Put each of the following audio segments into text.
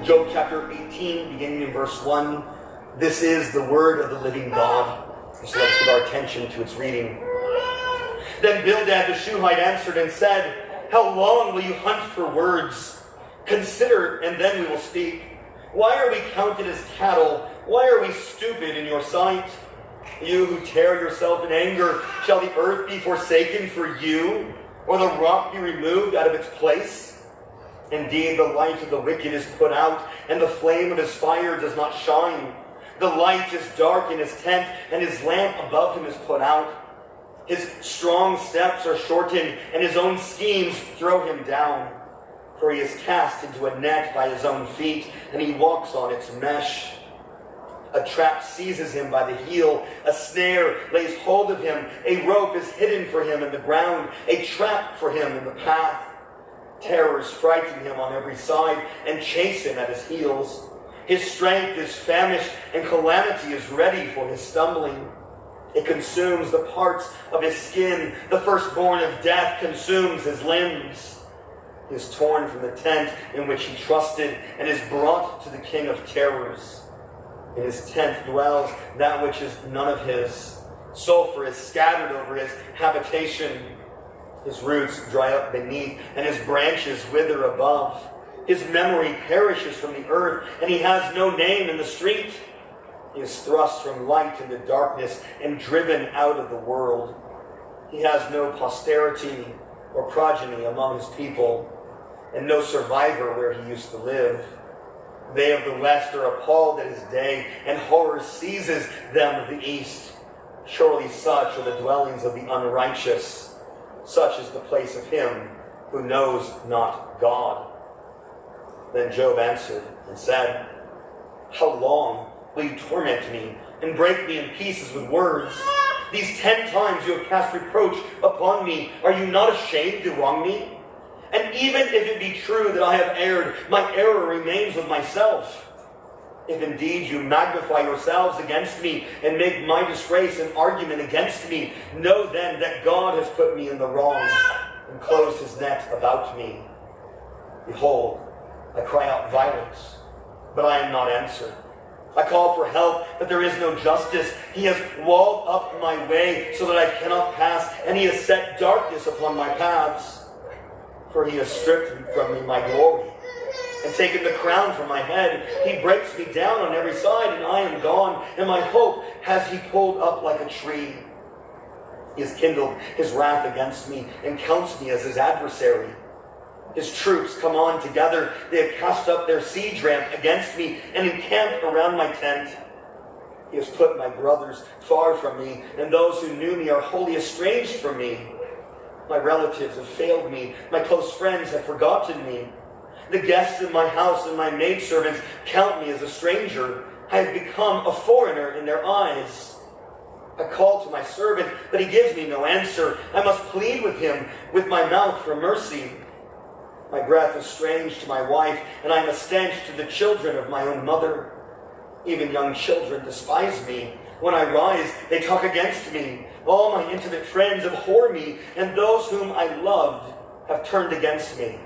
Job chapter 18, beginning in verse 1. This is the word of the living God. So let's give our attention to its reading. Then Bildad the Shuhite answered and said, how long will you hunt for words? Consider, and then we will speak. Why are we counted as cattle? Why are we stupid in your sight? You who tear yourself in anger, shall the earth be forsaken for you, or the rock be removed out of its place? Indeed, the light of the wicked is put out, and the flame of his fire does not shine. The light is dark in his tent, and his lamp above him is put out. His strong steps are shortened, and his own schemes throw him down. For he is cast into a net by his own feet, and he walks on its mesh. A trap seizes him by the heel, a snare lays hold of him, a rope is hidden for him in the ground, a trap for him in the path. Terrors frighten him on every side and chase him at his heels. His strength is famished, and calamity is ready for his stumbling. It consumes the parts of his skin. The firstborn of death consumes his limbs. He is torn from the tent in which he trusted and is brought to the king of terrors. In his tent dwells that which is none of his. Sulfur is scattered over his habitation. His roots dry up beneath, and his branches wither above. His memory perishes from the earth, and he has no name in the street. He is thrust from light into darkness and driven out of the world. He has no posterity or progeny among his people, and no survivor where he used to live. They of the west are appalled at his day, and horror seizes them of the east. Surely such are the dwellings of the unrighteous. Such is the place of him who knows not God. Then Job answered and said, how long will you torment me and break me in pieces with words? These 10 times you have cast reproach upon me. Are you not ashamed to wrong me? And even if it be true that I have erred, my error remains with myself. If indeed you magnify yourselves against me and make my disgrace an argument against me, know then that God has put me in the wrong and closed his net about me. Behold, I cry out violence, but I am not answered. I call for help, but there is no justice. He has walled up my way so that I cannot pass, and he has set darkness upon my paths. For he has stripped from me my glory and taken the crown from my head. He breaks me down on every side, and I am gone, and my hope has he pulled up like a tree. He has kindled his wrath against me and counts me as his adversary. His troops come on together. They have cast up their siege ramp against me and encamped around my tent. He has put my brothers far from me, and those who knew me are wholly estranged from me. My relatives have failed me. My close friends have forgotten me. The guests in my house and my maidservants count me as a stranger. I have become a foreigner in their eyes. I call to my servant, but he gives me no answer. I must plead with him with my mouth for mercy. My breath is strange to my wife, and I am a stench to the children of my own mother. Even young children despise me. When I rise, they talk against me. All my intimate friends abhor me, and those whom I loved have turned against me.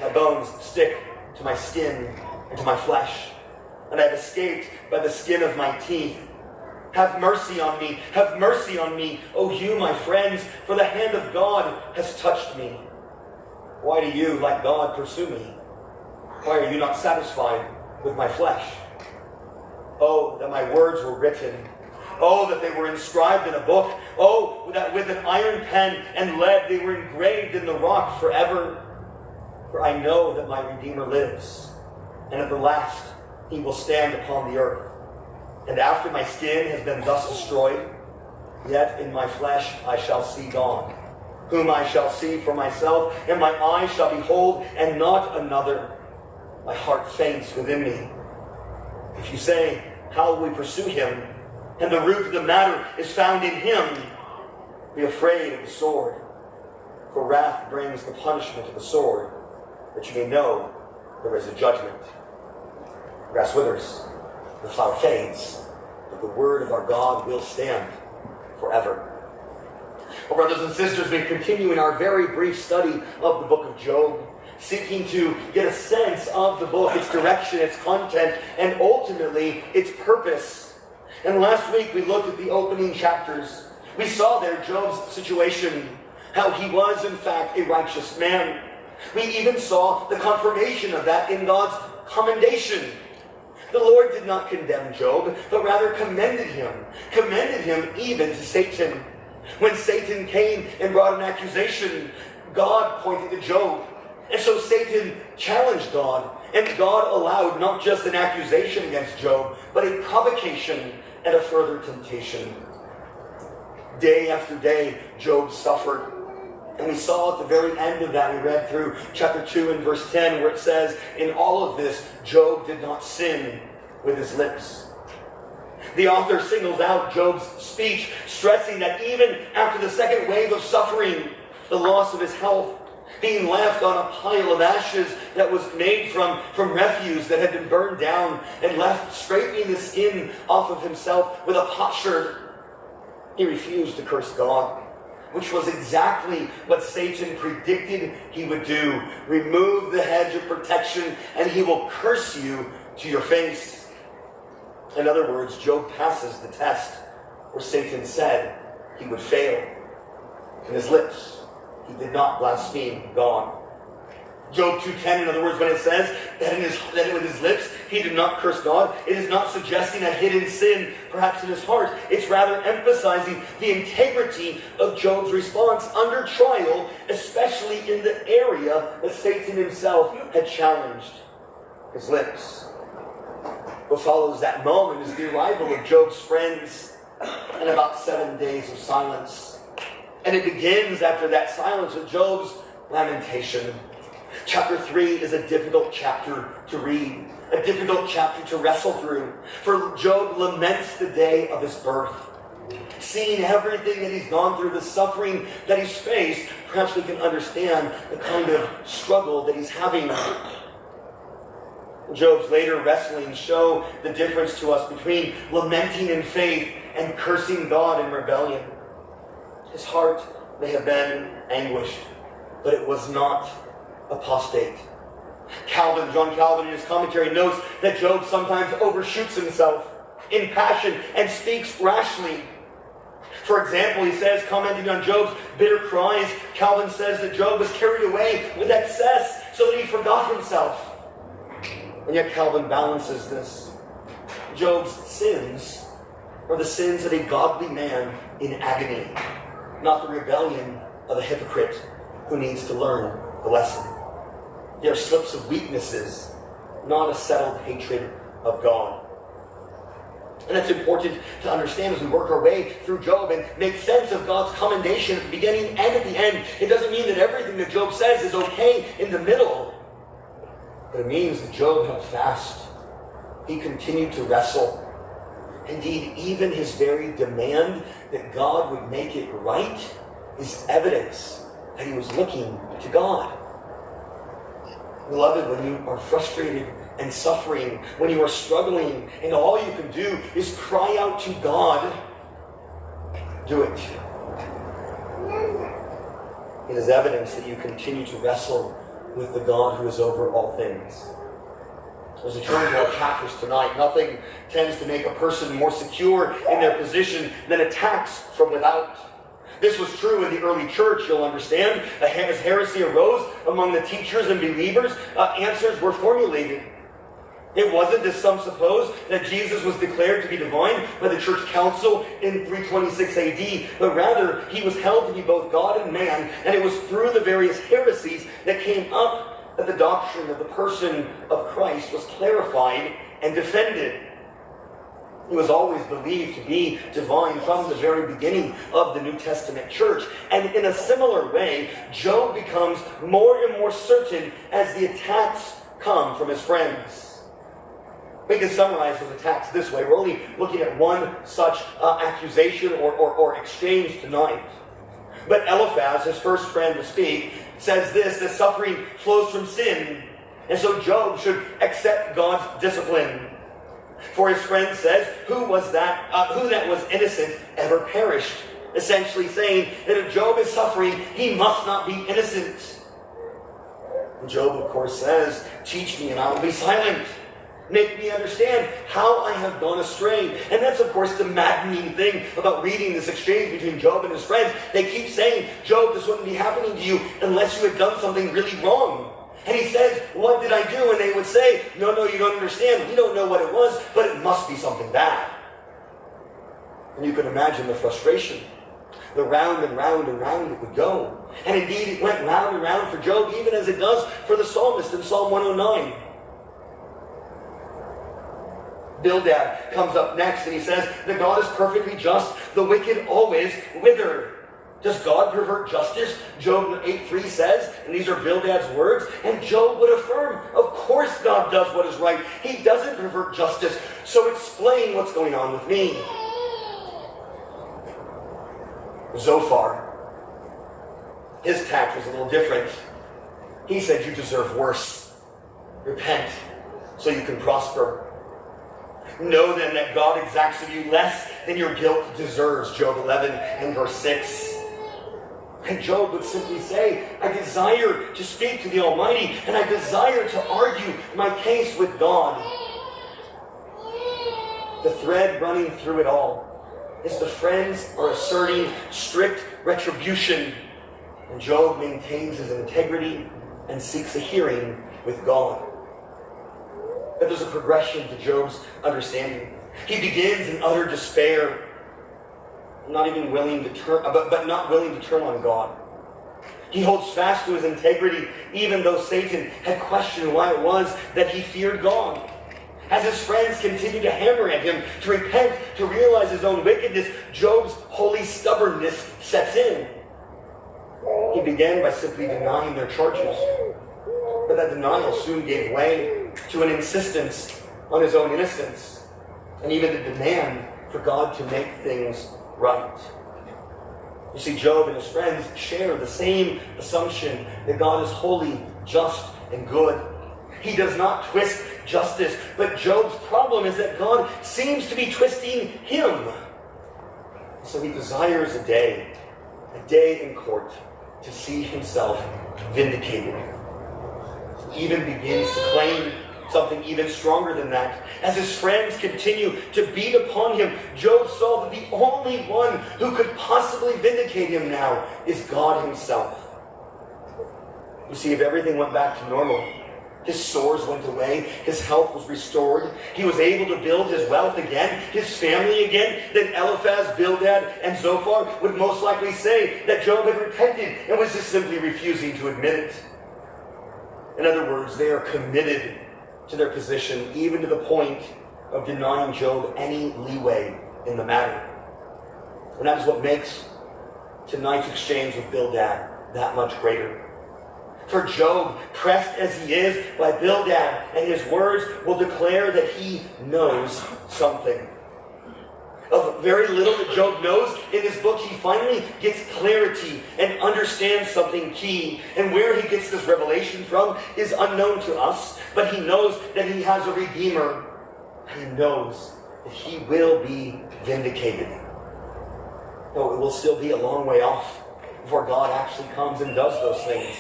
My bones stick to my skin and to my flesh, and I have escaped by the skin of my teeth. Have mercy on me, have mercy on me, O you, my friends, for the hand of God has touched me. Why do you, like God, pursue me? Why are you not satisfied with my flesh? Oh, that my words were written. Oh, that they were inscribed in a book. Oh, that with an iron pen and lead they were engraved in the rock forever. For I know that my Redeemer lives, and at the last he will stand upon the earth. And after my skin has been thus destroyed, yet in my flesh I shall see God, whom I shall see for myself, and my eyes shall behold, and not another. My heart faints within me. If you say, how will we pursue him? And the root of the matter is found in him. Be afraid of the sword, for wrath brings the punishment of the sword, that you may know there is a judgment. Grass withers, the flower fades, but the word of our God will stand forever. Well, brothers and sisters, we continue in our very brief study of the book of Job. seeking to get a sense of the book, its direction, its content, and ultimately its purpose. And last week we looked at the opening chapters. We saw there Job's situation, how he was in fact a righteous man. We even saw the confirmation of that in God's commendation. The Lord did not condemn Job, but rather commended him even to Satan. When Satan came and brought an accusation, God pointed to Job. And so Satan challenged God, and God allowed not just an accusation against Job, but a provocation and a further temptation. Day after day, Job suffered. And we saw at the very end of that, we read through chapter 2 and verse 10, where it says, in all of this, Job did not sin with his lips. The author singles out Job's speech, stressing that even after the second wave of suffering, the loss of his health, being left on a pile of ashes that was made from refuse that had been burned down, and left scraping the skin off of himself with a potsherd, he refused to curse God, which was exactly what Satan predicted he would do. Remove the hedge of protection, and he will curse you to your face. In other words, Job passes the test where Satan said he would fail. In his lips, he did not blaspheme God. Job 2:10, in other words, when it says that with his lips he did not curse God, it is not suggesting a hidden sin, perhaps in his heart. It's rather emphasizing the integrity of Job's response under trial, especially in the area that Satan himself had challenged, his lips. What follows that moment is the arrival of Job's friends and about 7 days of silence. And it begins after that silence with Job's lamentation. Chapter 3 is a difficult chapter to read, a difficult chapter to wrestle through. For Job laments the day of his birth. Seeing everything that he's gone through, the suffering that he's faced, perhaps we can understand the kind of struggle that he's having. Job's later wrestlings show the difference to us between lamenting in faith and cursing God in rebellion. His heart may have been anguished, but it was not apostate. John Calvin in his commentary notes that Job sometimes overshoots himself in passion and speaks rashly. For example, he says, commenting on Job's bitter cries, Calvin says that Job was carried away with excess so that he forgot himself. And yet Calvin balances this. Job's sins are the sins of a godly man in agony, not the rebellion of a hypocrite who needs to learn the lesson. They are slips of weaknesses, not a settled hatred of God. And that's important to understand as we work our way through Job and make sense of God's commendation at the beginning and at the end. It doesn't mean that everything that Job says is okay in the middle. But it means that Job held fast. He continued to wrestle. Indeed, even his very demand that God would make it right is evidence that he was looking to God. Beloved, when you are frustrated and suffering, when you are struggling, and all you can do is cry out to God, do it. It is evidence that you continue to wrestle with the God who is over all things. As we turn to our chapters tonight, nothing tends to make a person more secure in their position than attacks from without. This was true in the early church, you'll understand. As heresy arose among the teachers and believers, answers were formulated. It wasn't, as some suppose, that Jesus was declared to be divine by the church council in 326 AD, but rather he was held to be both God and man, and it was through the various heresies that came up that the doctrine of the person of Christ was clarified and defended. He was always believed to be divine from the very beginning of the New Testament church. And in a similar way, Job becomes more and more certain as the attacks come from his friends. We can summarize those attacks this way. We're only looking at one such accusation or exchange tonight. But Eliphaz, his first friend to speak, says this: the suffering flows from sin, and so Job should accept God's discipline. For his friend says, who that was innocent ever perished? Essentially saying that if Job is suffering, he must not be innocent. And Job, of course, says, teach me and I will be silent. Make me understand how I have gone astray. And that's, of course, the maddening thing about reading this exchange between Job and his friends. They keep saying, Job, this wouldn't be happening to you unless you had done something really wrong. And he says, what did I do? And they would say, no, you don't understand. We don't know what it was, but it must be something bad. And you can imagine the frustration. The round and round and round it would go. And indeed, it went round and round for Job, even as it does for the psalmist in Psalm 109. Bildad comes up next and he says that God is perfectly just, the wicked always wither. Does God pervert justice? Job 8:3 says, and these are Bildad's words, and Job would affirm, of course God does what is right. He doesn't pervert justice, so explain what's going on with me. Zophar, his tact was a little different. He said, you deserve worse. Repent so you can prosper. Know then that God exacts of you less than your guilt deserves, Job 11 and verse 6. And Job would simply say, I desire to speak to the Almighty, and I desire to argue my case with God. The thread running through it all is the friends are asserting strict retribution, and Job maintains his integrity and seeks a hearing with God. But there's a progression to Job's understanding. He begins in utter despair, not willing to turn on God. He holds fast to his integrity, even though Satan had questioned why it was that he feared God. As his friends continue to hammer at him to repent, to realize his own wickedness, Job's holy stubbornness sets in. He began by simply denying their charges. But that denial soon gave way to an insistence on his own innocence, and even a demand for God to make things right. You see, Job and his friends share the same assumption that God is holy, just, and good. He does not twist justice, but Job's problem is that God seems to be twisting him. So he desires a day in court to see himself vindicated. He even begins to claim something even stronger than that. As his friends continue to beat upon him, Job saw that the only one who could possibly vindicate him now is God himself. You see, if everything went back to normal, his sores went away, his health was restored, he was able to build his wealth again, his family again, then Eliphaz, Bildad, and Zophar would most likely say that Job had repented and was just simply refusing to admit it. In other words, they are committed to their position, even to the point of denying Job any leeway in the matter. And that is what makes tonight's exchange with Bildad that much greater. For Job, pressed as he is by Bildad, and his words will declare that he knows something. Of very little that Job knows in this book, he finally gets clarity and understands something key. And where he gets this revelation from is unknown to us, but he knows that he has a Redeemer. He knows that he will be vindicated. Though it will still be a long way off before God actually comes and does those things.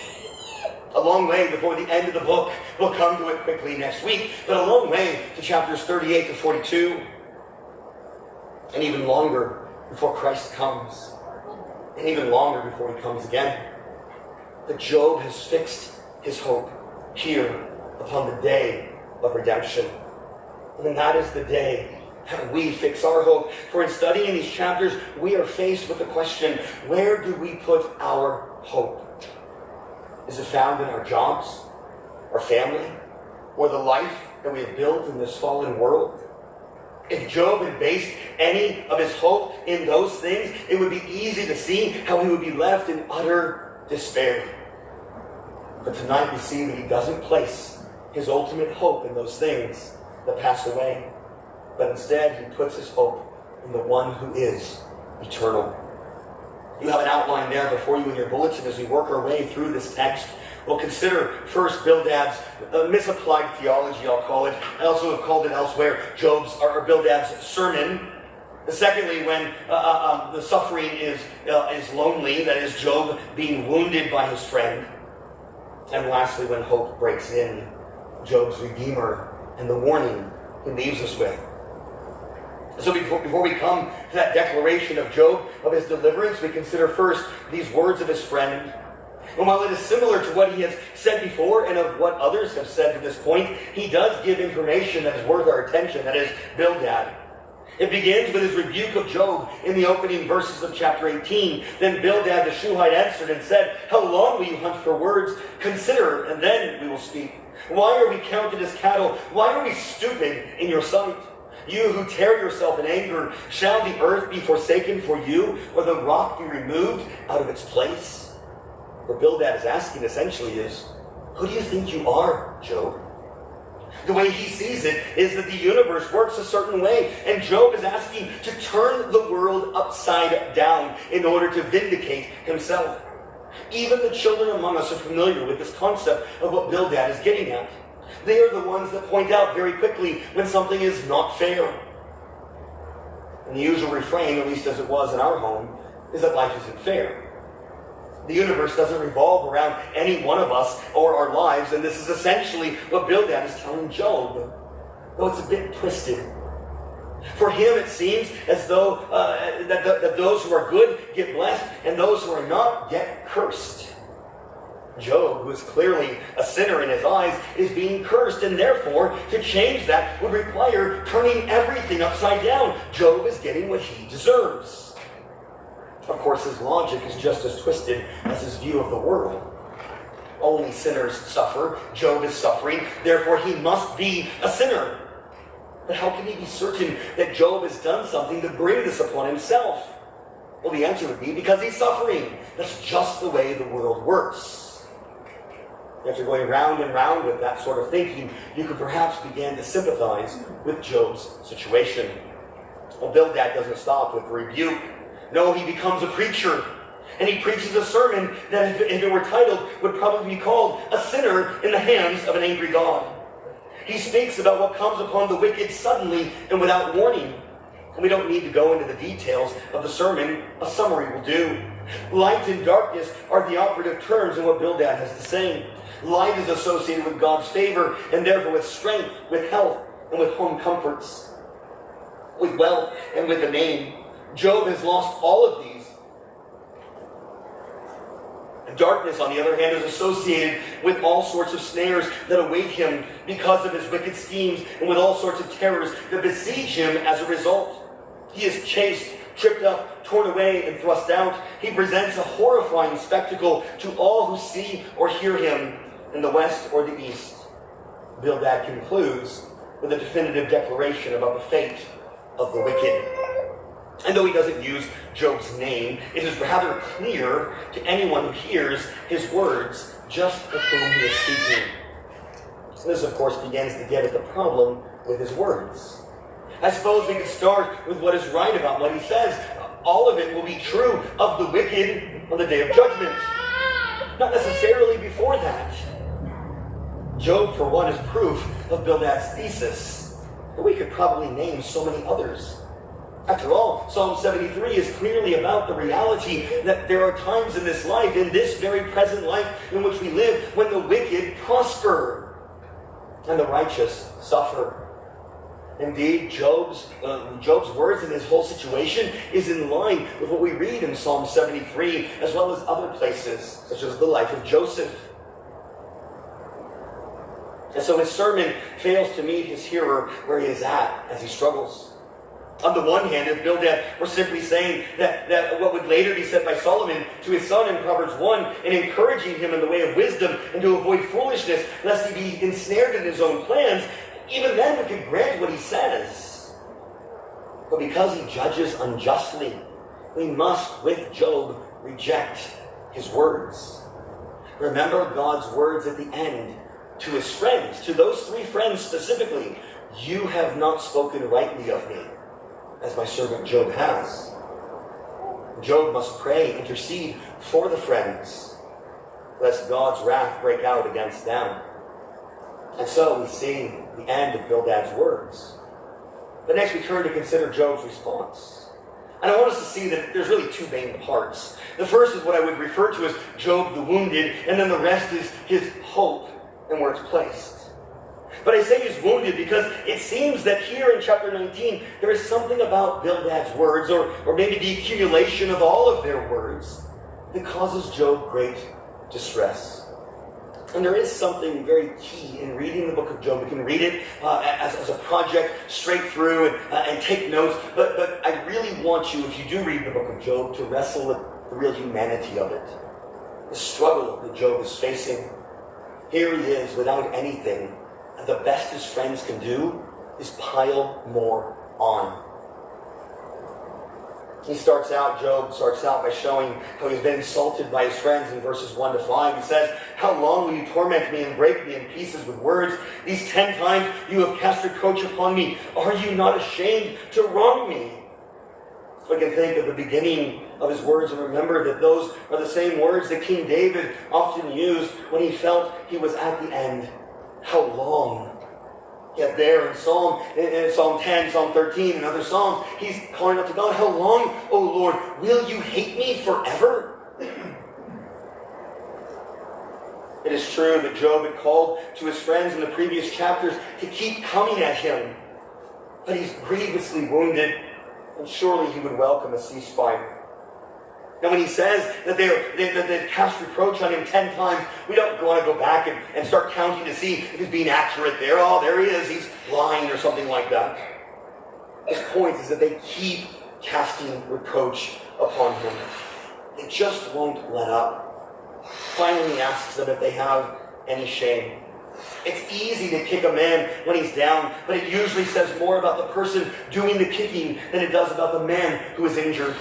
A long way before the end of the book. We'll come to it quickly next week, but a long way to chapters 38 to 42. And even longer before Christ comes. And even longer before he comes again. But Job has fixed his hope here upon the day of redemption. And that is the day that we fix our hope. For in studying these chapters, we are faced with the question, where do we put our hope? Is it found in our jobs, our family, or the life that we have built in this fallen world? If Job had based any of his hope in those things, it would be easy to see how he would be left in utter despair. But tonight we see that he doesn't place his ultimate hope in those things that pass away, but instead he puts his hope in the one who is eternal. You have an outline there before you in your bulletin as we work our way through this text. We'll consider first Bildad's misapplied theology, I'll call it. I also have called it elsewhere Bildad's sermon. Secondly, when the suffering is lonely, that is Job being wounded by his friend. And lastly, when hope breaks in, Job's Redeemer and the warning he leaves us with. So before we come to that declaration of Job, of his deliverance, we consider first these words of his friend. And while it is similar to what he has said before and of what others have said to this point, he does give information that is worth our attention, that is, Bildad. It begins with his rebuke of Job in the opening verses of chapter 18. Then Bildad the Shuhite answered and said, "How long will you hunt for words? Consider, and then we will speak. Why are we counted as cattle? Why are we stupid in your sight? You who tear yourself in anger, shall the earth be forsaken for you, or the rock be removed out of its place?" What Bildad is asking essentially is, who do you think you are, Job? The way he sees it is that the universe works a certain way, and Job is asking to turn the world upside down in order to vindicate himself. Even the children among us are familiar with this concept of what Bildad is getting at. They are the ones that point out very quickly when something is not fair. And the usual refrain, at least as it was in our home, is that life isn't fair. The universe doesn't revolve around any one of us or our lives, and this is essentially what Bildad is telling Job, though it's a bit twisted. For him, it seems as though that those who are good get blessed, and those who are not get cursed. Job, who is clearly a sinner in his eyes, is being cursed, and therefore, to change that would require turning everything upside down. Job is getting what he deserves. Of course, his logic is just as twisted as his view of the world. Only sinners suffer. Job is suffering. Therefore, he must be a sinner. But how can he be certain that Job has done something to bring this upon himself? Well, the answer would be because he's suffering. That's just the way the world works. After going round and round with that sort of thinking, you could perhaps begin to sympathize with Job's situation. Well, Bildad doesn't stop with rebuke. No, he becomes a preacher. And he preaches a sermon that, if it were titled, would probably be called "A Sinner in the Hands of an Angry God." He speaks about what comes upon the wicked suddenly and without warning. And we don't need to go into the details of the sermon. A summary will do. Light and darkness are the operative terms in what Bildad has to say. Light is associated with God's favor, and therefore with strength, with health, and with home comforts, with wealth, and with a name. Job has lost all of these. And darkness, on the other hand, is associated with all sorts of snares that await him because of his wicked schemes, and with all sorts of terrors that besiege him as a result. He is chased, tripped up, torn away, and thrust out. He presents a horrifying spectacle to all who see or hear him in the west or the east. Bildad concludes with a definitive declaration about the fate of the wicked. And though he doesn't use Job's name, it is rather clear to anyone who hears his words just of whom he is speaking. So this, of course, begins to get at the problem with his words. I suppose we could start with what is right about what he says. All of it will be true of the wicked on the day of judgment. Not necessarily before that. Job, for one, is proof of Bildad's thesis. But we could probably name so many others. After all, Psalm 73 is clearly about the reality that there are times in this life, in this very present life in which we live, when the wicked prosper and the righteous suffer. Indeed, Job's words in his whole situation is in line with what we read in Psalm 73, as well as other places, such as the life of Joseph. And so his sermon fails to meet his hearer where he is at as he struggles. On the one hand, if Bildad were simply saying that what would later be said by Solomon to his son in Proverbs 1, and encouraging him in the way of wisdom and to avoid foolishness, lest he be ensnared in his own plans, even then we could grant what he says. But because he judges unjustly, we must, with Job, reject his words. Remember God's words at the end to his friends, to those three friends specifically. You have not spoken rightly of me, as my servant Job has. Job must pray, intercede for the friends, lest God's wrath break out against them. And so we see the end of Bildad's words. But next we turn to consider Job's response. And I want us to see that there's really two main parts. The first is what I would refer to as Job the wounded, and then the rest is his hope and where it's placed. But I say he's wounded because it seems that here in chapter 19, there is something about Bildad's words, or maybe the accumulation of all of their words, that causes Job great distress. And there is something very key in reading the book of Job. We can read it as a project straight through and take notes. But I really want you, if you do read the book of Job, to wrestle with the real humanity of it. The struggle that Job is facing. Here he is without anything. And the best his friends can do is pile more on. Job starts out by showing how he's been insulted by his friends in verses 1 to 5. He says, "How long will you torment me and break me in pieces with words? These 10 times you have cast reproach upon me. Are you not ashamed to wrong me?" So I can think of the beginning of his words and remember that those are the same words that King David often used when he felt he was at the end. How long? Yet there in Psalm 10, Psalm 13, and other Psalms, he's calling out to God, "How long, O Lord, will you hate me forever?" It is true that Job had called to his friends in the previous chapters to keep coming at him. But he's grievously wounded, and surely he would welcome a ceasefire. Now when he says that they've cast reproach on him 10 times, we don't want to go back and start counting to see if he's being accurate there. Oh, there he is, he's lying or something like that. His point is that they keep casting reproach upon him. They just won't let up. Finally he asks them if they have any shame. It's easy to kick a man when he's down, but it usually says more about the person doing the kicking than it does about the man who is injured.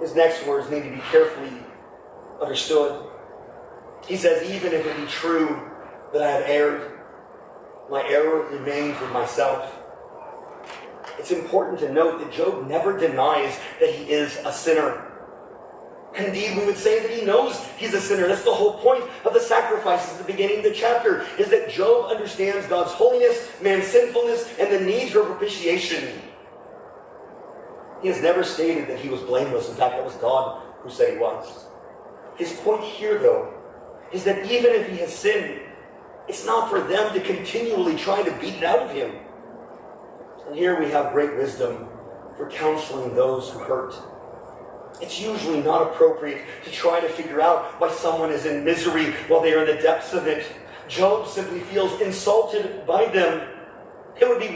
His next words need to be carefully understood. He says, "Even if it be true that I have erred, my error remains with myself." It's important to note that Job never denies that he is a sinner. Indeed, we would say that he knows he's a sinner. That's the whole point of the sacrifices at the beginning of the chapter, is that Job understands God's holiness, man's sinfulness, and the need for propitiation. He has never stated that he was blameless. In fact, that was God who said he was. His point here, though, is that even if he has sinned, it's not for them to continually try to beat it out of him. And here we have great wisdom for counseling those who hurt. It's usually not appropriate to try to figure out why someone is in misery while they are in the depths of it. Job simply feels insulted by them. It would be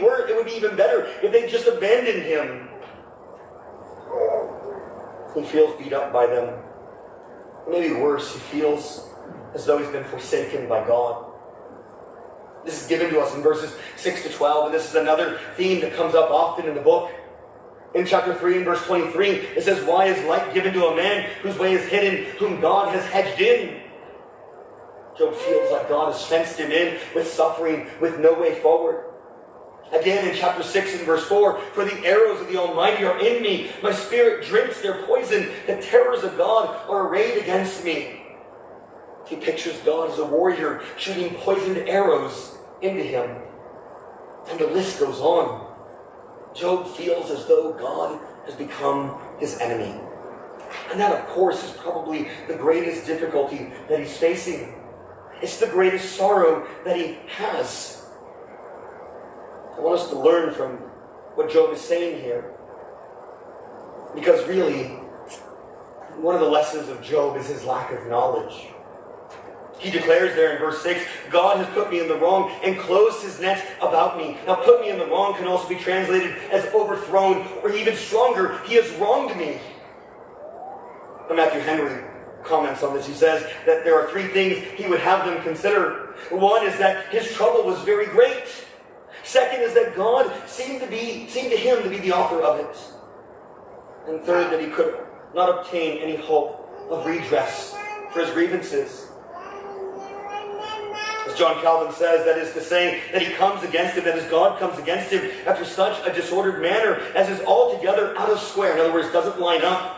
even better if they just abandoned him. He feels beat up by them. Maybe worse, he feels as though he's been forsaken by God. This is given to us in verses 6 to 12, and this is another theme that comes up often in the book. In chapter 3 and verse 23, it says, "Why is light given to a man whose way is hidden, whom God has hedged in?" Job feels like God has fenced him in with suffering, with no way forward. Again in chapter 6 and verse 4, "For the arrows of the Almighty are in me. My spirit drinks their poison. The terrors of God are arrayed against me." He pictures God as a warrior shooting poisoned arrows into him. And the list goes on. Job feels as though God has become his enemy. And that, of course, is probably the greatest difficulty that he's facing. It's the greatest sorrow that he has. I want us to learn from what Job is saying here. Because really, one of the lessons of Job is his lack of knowledge. He declares there in verse 6, "God has put me in the wrong and closed his net about me." Now, "put me in the wrong" can also be translated as overthrown, or even stronger, "he has wronged me." Now, Matthew Henry comments on this. He says that there are 3 things he would have them consider. One is that his trouble was very great. Second is that God seemed to him to be the author of it. And third, that he could not obtain any hope of redress for his grievances. As John Calvin says, that is to say, that he comes against him, that is, God comes against him after such a disordered manner as is altogether out of square. In other words, doesn't line up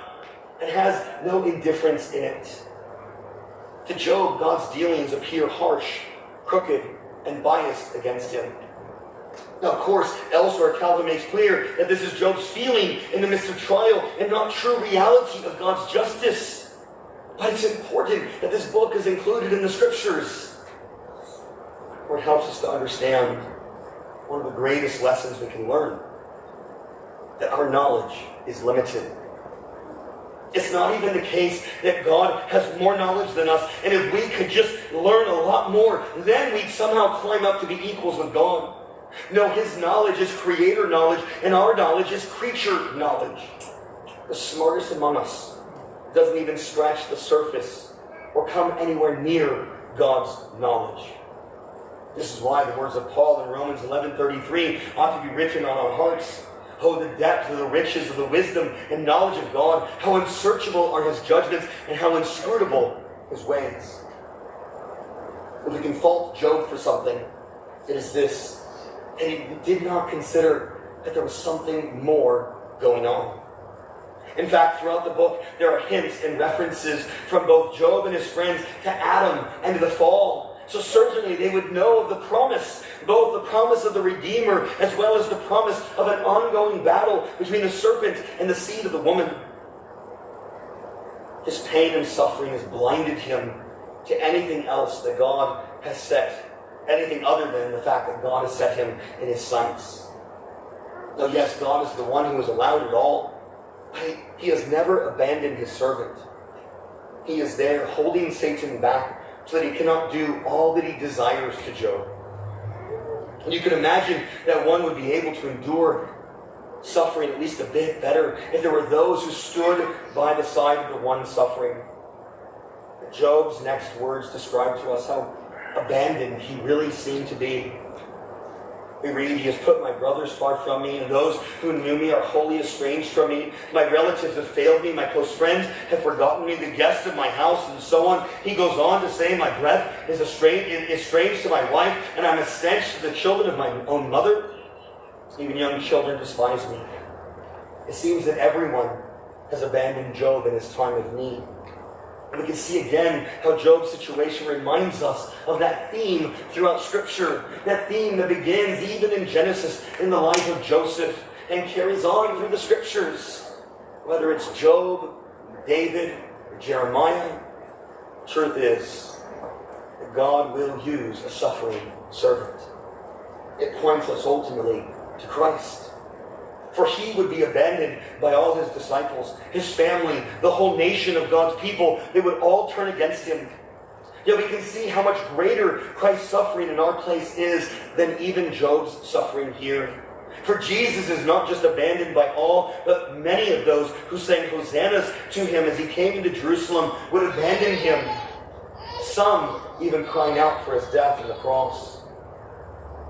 and has no indifference in it. To Job, God's dealings appear harsh, crooked, and biased against him. Now, of course, elsewhere, Calvin makes clear that this is Job's feeling in the midst of trial and not true reality of God's justice. But it's important that this book is included in the Scriptures, for it helps us to understand one of the greatest lessons we can learn, that our knowledge is limited. It's not even the case that God has more knowledge than us, and if we could just learn a lot more, then we'd somehow climb up to be equals with God. No, his knowledge is creator knowledge, and our knowledge is creature knowledge. The smartest among us doesn't even scratch the surface or come anywhere near God's knowledge. This is why the words of Paul in Romans 11:33 ought to be written on our hearts. Oh, the depth of the riches of the wisdom and knowledge of God. How unsearchable are his judgments and how inscrutable his ways. If we can fault Job for something, it is this: that he did not consider that there was something more going on. In fact, throughout the book, there are hints and references from both Job and his friends to Adam and to the fall. So certainly they would know of the promise, both the promise of the Redeemer as well as the promise of an ongoing battle between the serpent and the seed of the woman. His pain and suffering has blinded him to anything else that God has set, anything other than the fact that God has set him in his sights. Now, yes, God is the one who has allowed it all, but he has never abandoned his servant. He is there holding Satan back so that he cannot do all that he desires to Job. And you can imagine that one would be able to endure suffering at least a bit better if there were those who stood by the side of the one suffering. Job's next words describe to us how abandoned he really seemed to be. We read, he has put my brothers far from me, and those who knew me are wholly estranged from me. My relatives have failed me, my close friends have forgotten me, the guests of my house, and so on. He goes on to say, my breath is strange to my wife, and I'm a stench to the children of my own mother. Even young children despise me. It seems that everyone has abandoned Job in his time of need. And we can see again how Job's situation reminds us of that theme throughout Scripture. That theme that begins even in Genesis in the life of Joseph and carries on through the Scriptures. Whether it's Job, David, or Jeremiah, the truth is that God will use a suffering servant. It points us ultimately to Christ. For he would be abandoned by all his disciples, his family, the whole nation of God's people. They would all turn against him. Yet we can see how much greater Christ's suffering in our place is than even Job's suffering here. For Jesus is not just abandoned by all, but many of those who sang hosannas to him as he came into Jerusalem would abandon him. Some even crying out for his death on the cross.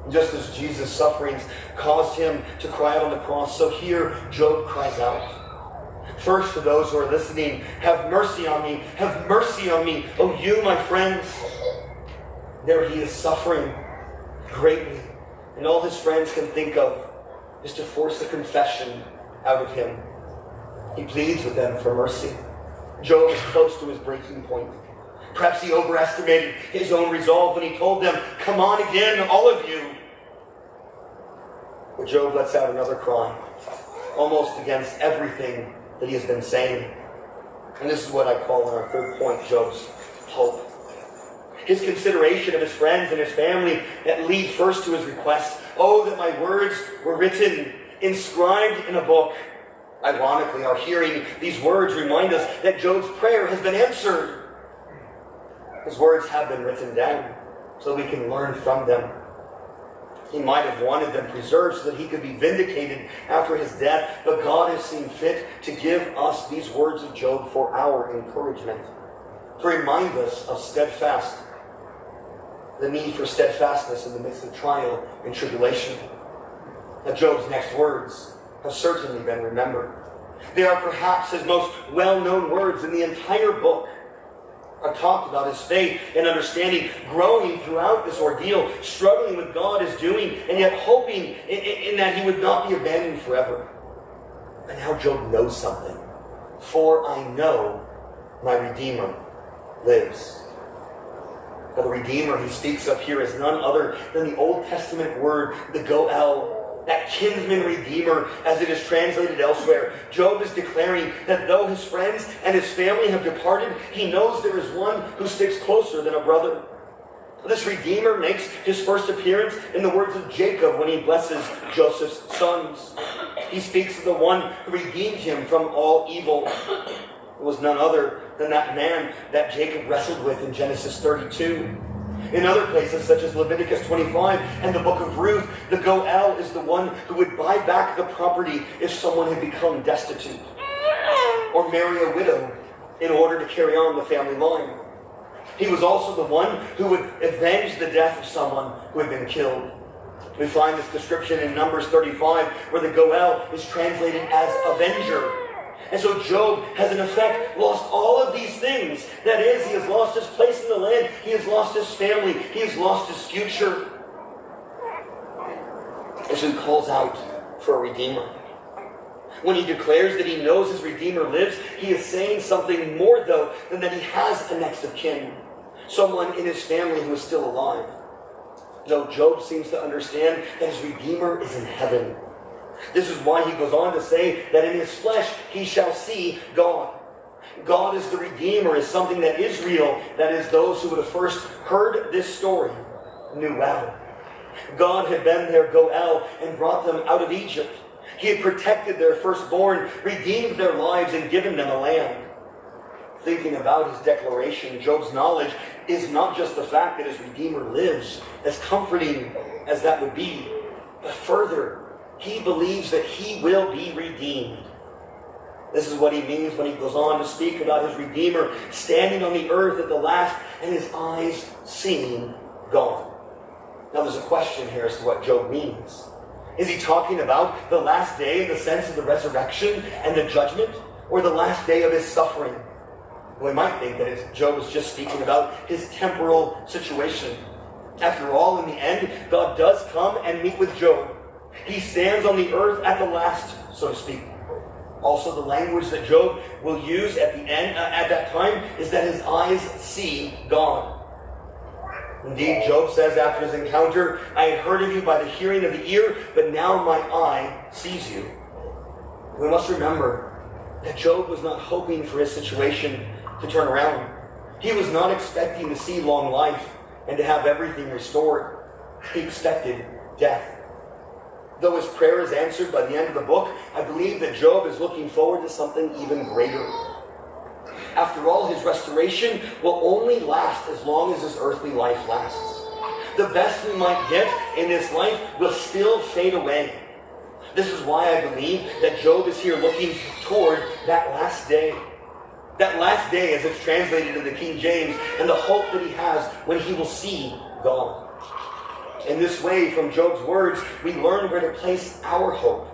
Just as Jesus' sufferings caused him to cry out on the cross, so here Job cries out. First, to those who are listening, have mercy on me, have mercy on me, oh you, my friends. There he is suffering greatly, and all his friends can think of is to force a confession out of him. He pleads with them for mercy. Job is close to his breaking point. Perhaps he overestimated his own resolve when he told them, come on again, all of you. But Job lets out another cry, almost against everything that he has been saying. And this is what I call in our third point, Job's hope. His consideration of his friends and his family that lead first to his request. Oh, that my words were written, inscribed in a book. Ironically, our hearing these words remind us that Job's prayer has been answered. His words have been written down so we can learn from them. He might have wanted them preserved so that he could be vindicated after his death, but God has seen fit to give us these words of Job for our encouragement, to remind us of the need for steadfastness in the midst of trial and tribulation. Now, Job's next words have certainly been remembered. They are perhaps his most well-known words in the entire book. I've talked about his faith and understanding growing throughout this ordeal, struggling with God is doing, and yet hoping in that he would not be abandoned forever. And now Job knows something. For I know my Redeemer lives. Now, the Redeemer he speaks of here is none other than the Old Testament word, the Goel, that kinsman redeemer as it is translated elsewhere. Job is declaring that though his friends and his family have departed, he knows there is one who sticks closer than a brother. This Redeemer makes his first appearance in the words of Jacob when he blesses Joseph's sons. He speaks of the one who redeemed him from all evil. It was none other than that man that Jacob wrestled with in Genesis 32. In other places, such as Leviticus 25 and the book of Ruth, the Goel is the one who would buy back the property if someone had become destitute, or marry a widow in order to carry on the family line. He was also the one who would avenge the death of someone who had been killed. We find this description in Numbers 35, where the Goel is translated as avenger. And so Job has in effect lost all of these things. That is, he has lost his place in the land. He has lost his family. He has lost his future. And so he calls out for a Redeemer. When he declares that he knows his Redeemer lives, he is saying something more, though, than that he has a next of kin. Someone in his family who is still alive. No, Job seems to understand that his Redeemer is in heaven. This is why he goes on to say that in his flesh he shall see God. God as the Redeemer is something that is real. That is, those who would have first heard this story knew well. God had been their Goel and brought them out of Egypt. He had protected their firstborn, redeemed their lives, and given them a land. Thinking about his declaration, Job's knowledge is not just the fact that his Redeemer lives, as comforting as that would be, but further, he believes that he will be redeemed. This is what he means when he goes on to speak about his Redeemer standing on the earth at the last and his eyes seeing God. Now there's a question here as to what Job means. Is he talking about the last day in the sense of the resurrection and the judgment, or the last day of his suffering? We might think that Job is just speaking about his temporal situation. After all, in the end, God does come and meet with Job. He stands on the earth at the last, so to speak. Also, the language that Job will use at the end, at that time, is that his eyes see God. Indeed, Job says after his encounter, I had heard of you by the hearing of the ear, but now my eye sees you. We must remember that Job was not hoping for his situation to turn around. He was not expecting to see long life and to have everything restored. He expected death. Though his prayer is answered by the end of the book, I believe that Job is looking forward to something even greater. After all, his restoration will only last as long as his earthly life lasts. The best we might get in this life will still fade away. This is why I believe that Job is here looking toward that last day. That last day, as it's translated in the King James, and the hope that he has when he will see God. In this way, from Job's words, we learn where to place our hope.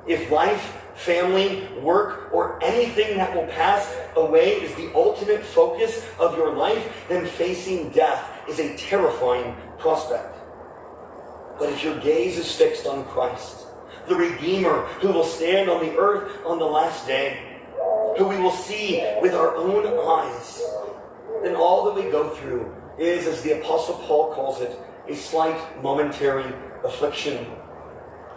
If life, family, work, or anything that will pass away is the ultimate focus of your life, then facing death is a terrifying prospect. But if your gaze is fixed on Christ, the Redeemer who will stand on the earth on the last day, who we will see with our own eyes, then all that we go through is, as the Apostle Paul calls it, a slight momentary affliction.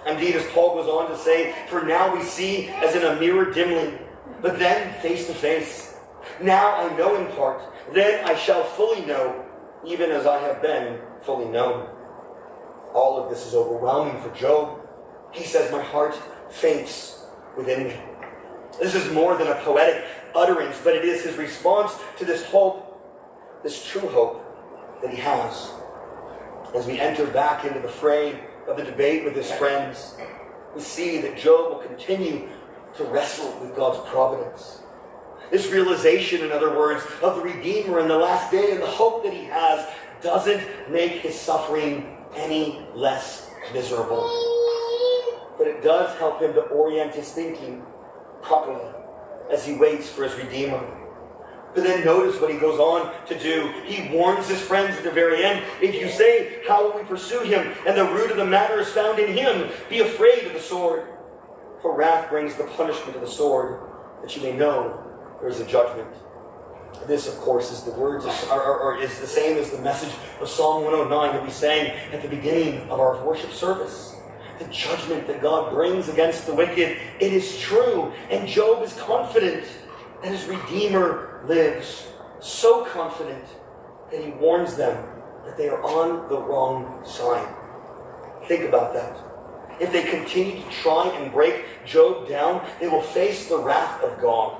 Indeed, as Paul goes on to say, for now we see as in a mirror dimly, but then face to face. Now I know in part, then I shall fully know, even as I have been fully known. All of this is overwhelming for Job. He says, my heart faints within me. This is more than a poetic utterance, but it is his response to this hope, this true hope that he has. As we enter back into the fray of the debate with his friends, we see that Job will continue to wrestle with God's providence. This realization, in other words, of the Redeemer in the last day and the hope that he has doesn't make his suffering any less miserable. But it does help him to orient his thinking properly as he waits for his Redeemer. But then notice what he goes on to do. He warns his friends at the very end. If you say, how will we pursue him? And the root of the matter is found in him. Be afraid of the sword. For wrath brings the punishment of the sword, that you may know there is a judgment. This, of course, is the words or is the same as the message of Psalm 109 that we sang at the beginning of our worship service. The judgment that God brings against the wicked, it is true, and Job is confident that his Redeemer lives. So confident that he warns them that they are on the wrong side. Think about that. If they continue to try and break Job down, they will face the wrath of God.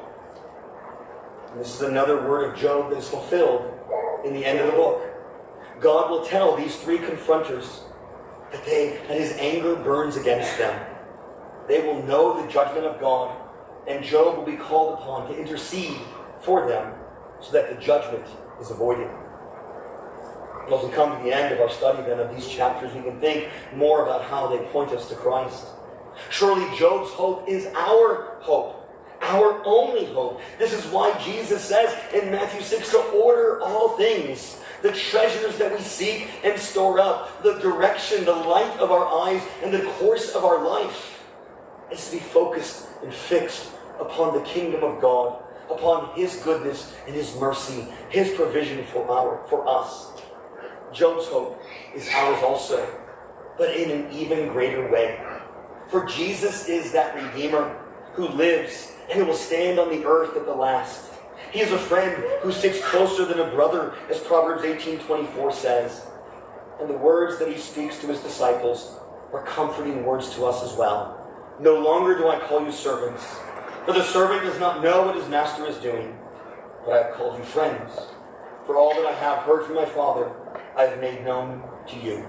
And this is another word of Job that is fulfilled in the end of the book. God will tell these three confronters that his anger burns against them. They will know the judgment of God, and Job will be called upon to intercede for them so that the judgment is avoided. As we come to the end of our study then of these chapters, we can think more about how they point us to Christ. Surely Job's hope is our hope. Our only hope. This is why Jesus says in Matthew 6 to order all things. The treasures that we seek and store up. The direction, the light of our eyes, and the course of our life is to be focused and fixed upon the kingdom of God, upon His goodness and His mercy, His provision for us. Job's hope is ours also, but in an even greater way. For Jesus is that Redeemer who lives and who will stand on the earth at the last. He is a friend who sticks closer than a brother, as Proverbs 18:24 says. And the words that He speaks to His disciples are comforting words to us as well. No longer do I call you servants, for the servant does not know what his master is doing, but I have called you friends. For all that I have heard from my Father, I have made known to you.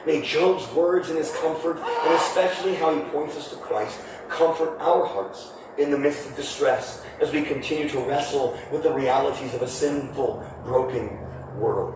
May Job's words and his comfort, and especially how he points us to Christ, comfort our hearts in the midst of distress as we continue to wrestle with the realities of a sinful, broken world.